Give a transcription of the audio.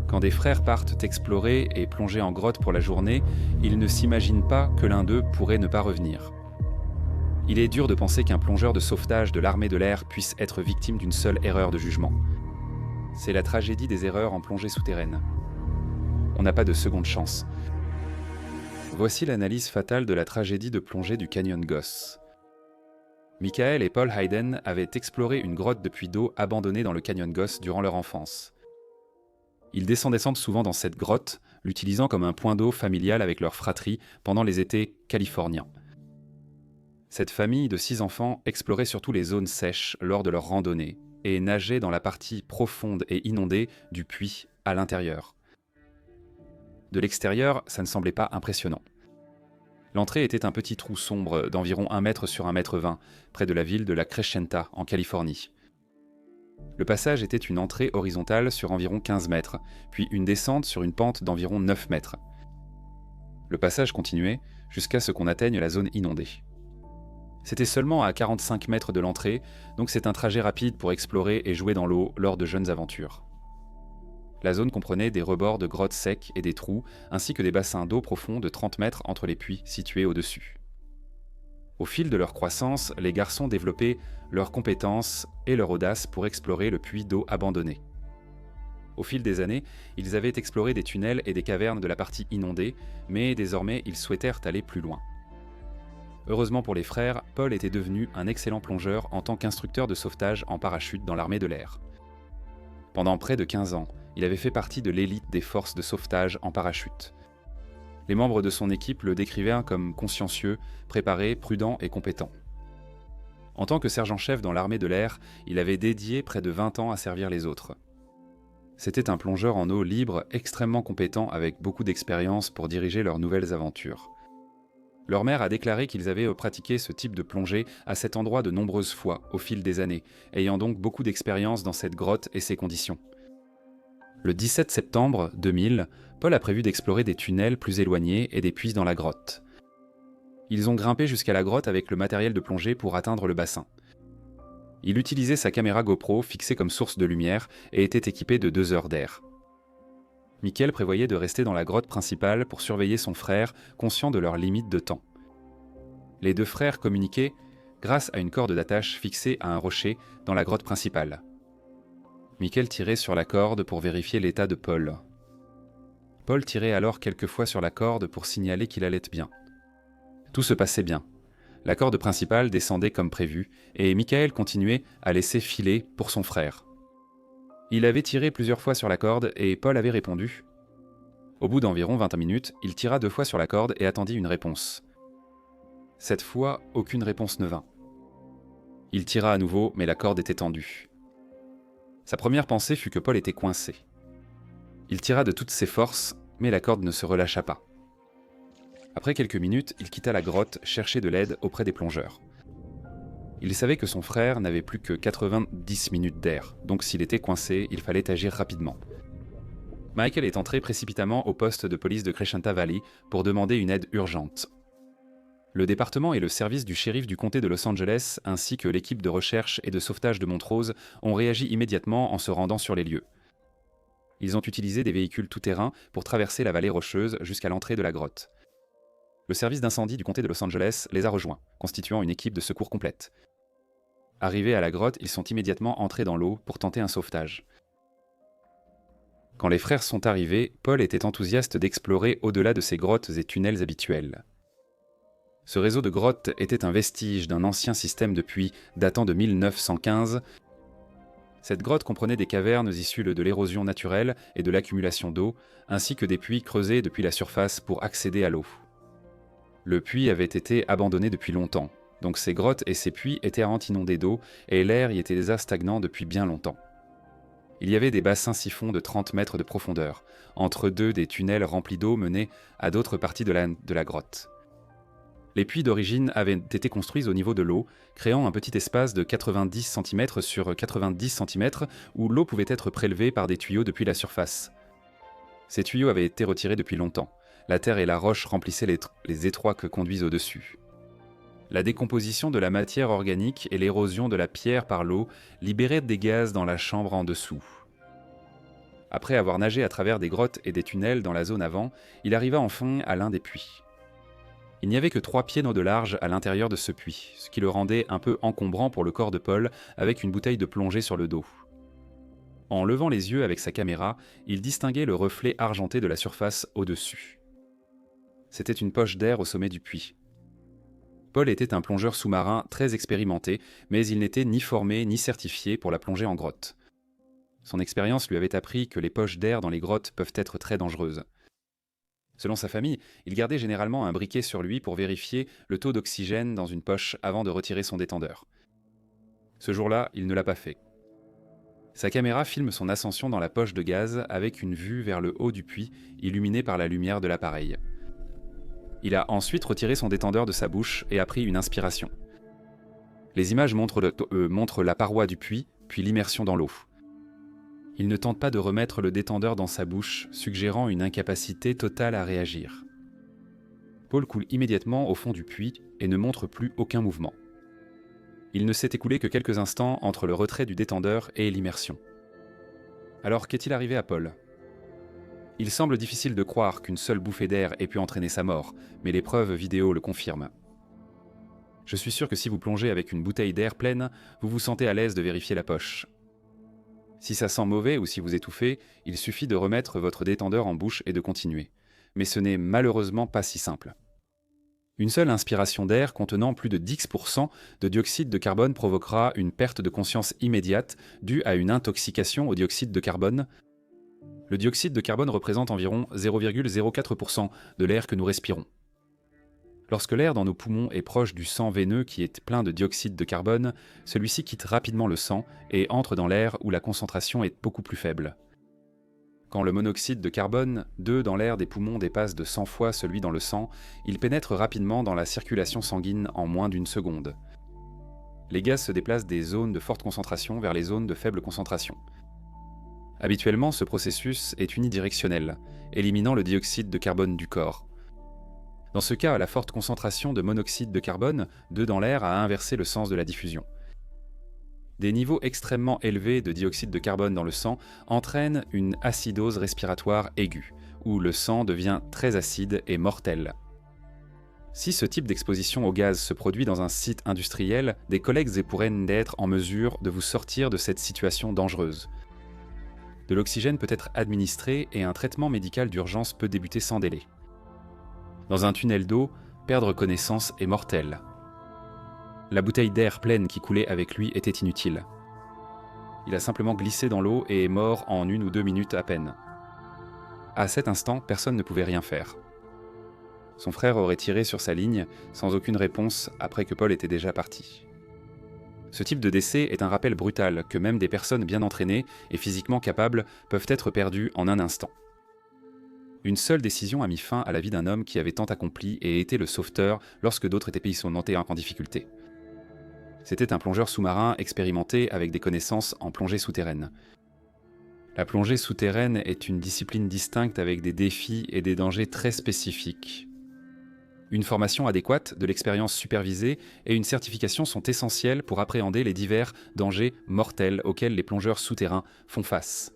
Quand des frères partent explorer et plonger en grotte pour la journée, ils ne s'imaginent pas que l'un d'eux pourrait ne pas revenir. Il est dur de penser qu'un plongeur de sauvetage de l'armée de l'air puisse être victime d'une seule erreur de jugement. C'est la tragédie des erreurs en plongée souterraine. On n'a pas de seconde chance. Voici l'analyse fatale de la tragédie de plongée du canyon Goss. Michael et Paul Hayden avaient exploré une grotte de puits d'eau abandonnée dans le canyon Goss durant leur enfance. Ils descendaient souvent dans cette grotte, l'utilisant comme un point d'eau familial avec leur fratrie pendant les étés californiens. Cette famille de 6 enfants explorait surtout les zones sèches lors de leur randonnée et nageait dans la partie profonde et inondée du puits à l'intérieur. De l'extérieur, ça ne semblait pas impressionnant. L'entrée était un petit trou sombre d'environ 1 mètre sur 1,20 mètre, près de la ville de La Crescenta, en Californie. Le passage était une entrée horizontale sur environ 15 mètres, puis une descente sur une pente d'environ 9 mètres. Le passage continuait jusqu'à ce qu'on atteigne la zone inondée. C'était seulement à 45 mètres de l'entrée, donc c'est un trajet rapide pour explorer et jouer dans l'eau lors de jeunes aventures. La zone comprenait des rebords de grottes secs et des trous, ainsi que des bassins d'eau profonds de 30 mètres entre les puits situés au-dessus. Au fil de leur croissance, les garçons développaient leurs compétences et leur audace pour explorer le puits d'eau abandonné. Au fil des années, ils avaient exploré des tunnels et des cavernes de la partie inondée, mais désormais ils souhaitèrent aller plus loin. Heureusement pour les frères, Paul était devenu un excellent plongeur en tant qu'instructeur de sauvetage en parachute dans l'armée de l'air. Pendant près de 15 ans, il avait fait partie de l'élite des forces de sauvetage en parachute. Les membres de son équipe le décrivaient comme consciencieux, préparé, prudent et compétent. En tant que sergent-chef dans l'armée de l'air, il avait dédié près de 20 ans à servir les autres. C'était un plongeur en eau libre extrêmement compétent avec beaucoup d'expérience pour diriger leurs nouvelles aventures. Leur mère a déclaré qu'ils avaient pratiqué ce type de plongée à cet endroit de nombreuses fois au fil des années, ayant donc beaucoup d'expérience dans cette grotte et ses conditions. Le 17 septembre 2000, Paul a prévu d'explorer des tunnels plus éloignés et des puits dans la grotte. Ils ont grimpé jusqu'à la grotte avec le matériel de plongée pour atteindre le bassin. Il utilisait sa caméra GoPro fixée comme source de lumière et était équipé de 2 heures d'air. Michael prévoyait de rester dans la grotte principale pour surveiller son frère, conscient de leurs limites de temps. Les 2 frères communiquaient grâce à une corde d'attache fixée à un rocher dans la grotte principale. Michael tirait sur la corde pour vérifier l'état de Paul. Paul tirait alors quelques fois sur la corde pour signaler qu'il allait bien. Tout se passait bien. La corde principale descendait comme prévu et Michael continuait à laisser filer pour son frère. Il avait tiré plusieurs fois sur la corde et Paul avait répondu. Au bout d'environ 20 minutes, il tira 2 fois sur la corde et attendit une réponse. Cette fois, aucune réponse ne vint. Il tira à nouveau, mais la corde était tendue. Sa première pensée fut que Paul était coincé. Il tira de toutes ses forces, mais la corde ne se relâcha pas. Après quelques minutes, il quitta la grotte chercher de l'aide auprès des plongeurs. Il savait que son frère n'avait plus que 90 minutes d'air, donc s'il était coincé, il fallait agir rapidement. Michael est entré précipitamment au poste de police de Crescenta Valley pour demander une aide urgente. Le département et le service du shérif du comté de Los Angeles, ainsi que l'équipe de recherche et de sauvetage de Montrose, ont réagi immédiatement en se rendant sur les lieux. Ils ont utilisé des véhicules tout-terrain pour traverser la vallée rocheuse jusqu'à l'entrée de la grotte. Le service d'incendie du comté de Los Angeles les a rejoints, constituant une équipe de secours complète. Arrivés à la grotte, ils sont immédiatement entrés dans l'eau pour tenter un sauvetage. Quand les frères sont arrivés, Paul était enthousiaste d'explorer au-delà de ces grottes et tunnels habituels. Ce réseau de grottes était un vestige d'un ancien système de puits datant de 1915. Cette grotte comprenait des cavernes issues de l'érosion naturelle et de l'accumulation d'eau, ainsi que des puits creusés depuis la surface pour accéder à l'eau. Le puits avait été abandonné depuis longtemps, donc ces grottes et ces puits étaient inondés d'eau et l'air y était déjà stagnant depuis bien longtemps. Il y avait des bassins siphons de 30 mètres de profondeur, entre deux des tunnels remplis d'eau menés à d'autres parties de la grotte. Les puits d'origine avaient été construits au niveau de l'eau, créant un petit espace de 90 cm sur 90 cm où l'eau pouvait être prélevée par des tuyaux depuis la surface. Ces tuyaux avaient été retirés depuis longtemps. La terre et la roche remplissaient les étroits que conduisent au-dessus. La décomposition de la matière organique et l'érosion de la pierre par l'eau libéraient des gaz dans la chambre en dessous. Après avoir nagé à travers des grottes et des tunnels dans la zone avant, il arriva enfin à l'un des puits. Il n'y avait que 3 pieds d'eau de large à l'intérieur de ce puits, ce qui le rendait un peu encombrant pour le corps de Paul avec une bouteille de plongée sur le dos. En levant les yeux avec sa caméra, il distinguait le reflet argenté de la surface au-dessus. C'était une poche d'air au sommet du puits. Paul était un plongeur sous-marin très expérimenté, mais il n'était ni formé ni certifié pour la plongée en grotte. Son expérience lui avait appris que les poches d'air dans les grottes peuvent être très dangereuses. Selon sa famille, il gardait généralement un briquet sur lui pour vérifier le taux d'oxygène dans une poche avant de retirer son détendeur. Ce jour-là, il ne l'a pas fait. Sa caméra filme son ascension dans la poche de gaz avec une vue vers le haut du puits, illuminée par la lumière de l'appareil. Il a ensuite retiré son détendeur de sa bouche et a pris une inspiration. Les images montrent la paroi du puits, puis l'immersion dans l'eau. Il ne tente pas de remettre le détendeur dans sa bouche, suggérant une incapacité totale à réagir. Paul coule immédiatement au fond du puits et ne montre plus aucun mouvement. Il ne s'est écoulé que quelques instants entre le retrait du détendeur et l'immersion. Alors qu'est-il arrivé à Paul ? Il semble difficile de croire qu'une seule bouffée d'air ait pu entraîner sa mort, mais les preuves vidéo le confirment. Je suis sûr que si vous plongez avec une bouteille d'air pleine, vous vous sentez à l'aise de vérifier la poche. Si ça sent mauvais ou si vous étouffez, il suffit de remettre votre détendeur en bouche et de continuer. Mais ce n'est malheureusement pas si simple. Une seule inspiration d'air contenant plus de 10% de dioxyde de carbone provoquera une perte de conscience immédiate due à une intoxication au dioxyde de carbone. Le dioxyde de carbone représente environ 0,04% de l'air que nous respirons. Lorsque l'air dans nos poumons est proche du sang veineux qui est plein de dioxyde de carbone, celui-ci quitte rapidement le sang et entre dans l'air où la concentration est beaucoup plus faible. Quand le monoxyde de carbone, 2 dans l'air des poumons, dépasse de 100 fois celui dans le sang, il pénètre rapidement dans la circulation sanguine en moins d'1 seconde. Les gaz se déplacent des zones de forte concentration vers les zones de faible concentration. Habituellement, ce processus est unidirectionnel, éliminant le dioxyde de carbone du corps. Dans ce cas, la forte concentration de monoxyde de carbone, 2 dans l'air, a inversé le sens de la diffusion. Des niveaux extrêmement élevés de dioxyde de carbone dans le sang entraînent une acidose respiratoire aiguë, où le sang devient très acide et mortel. Si ce type d'exposition au gaz se produit dans un site industriel, des collègues pourraient être en mesure de vous sortir de cette situation dangereuse. De l'oxygène peut être administré et un traitement médical d'urgence peut débuter sans délai. Dans un tunnel d'eau, perdre connaissance est mortel. La bouteille d'air pleine qui coulait avec lui était inutile. Il a simplement glissé dans l'eau et est mort en 1 ou 2 minutes à peine. À cet instant, personne ne pouvait rien faire. Son frère aurait tiré sur sa ligne, sans aucune réponse, après que Paul était déjà parti. Ce type de décès est un rappel brutal que même des personnes bien entraînées et physiquement capables peuvent être perdues en un instant. Une seule décision a mis fin à la vie d'un homme qui avait tant accompli et été le sauveteur lorsque d'autres étaient pays montés en difficulté. C'était un plongeur sous-marin expérimenté avec des connaissances en plongée souterraine. La plongée souterraine est une discipline distincte avec des défis et des dangers très spécifiques. Une formation adéquate, de l'expérience supervisée et une certification sont essentielles pour appréhender les divers dangers mortels auxquels les plongeurs souterrains font face.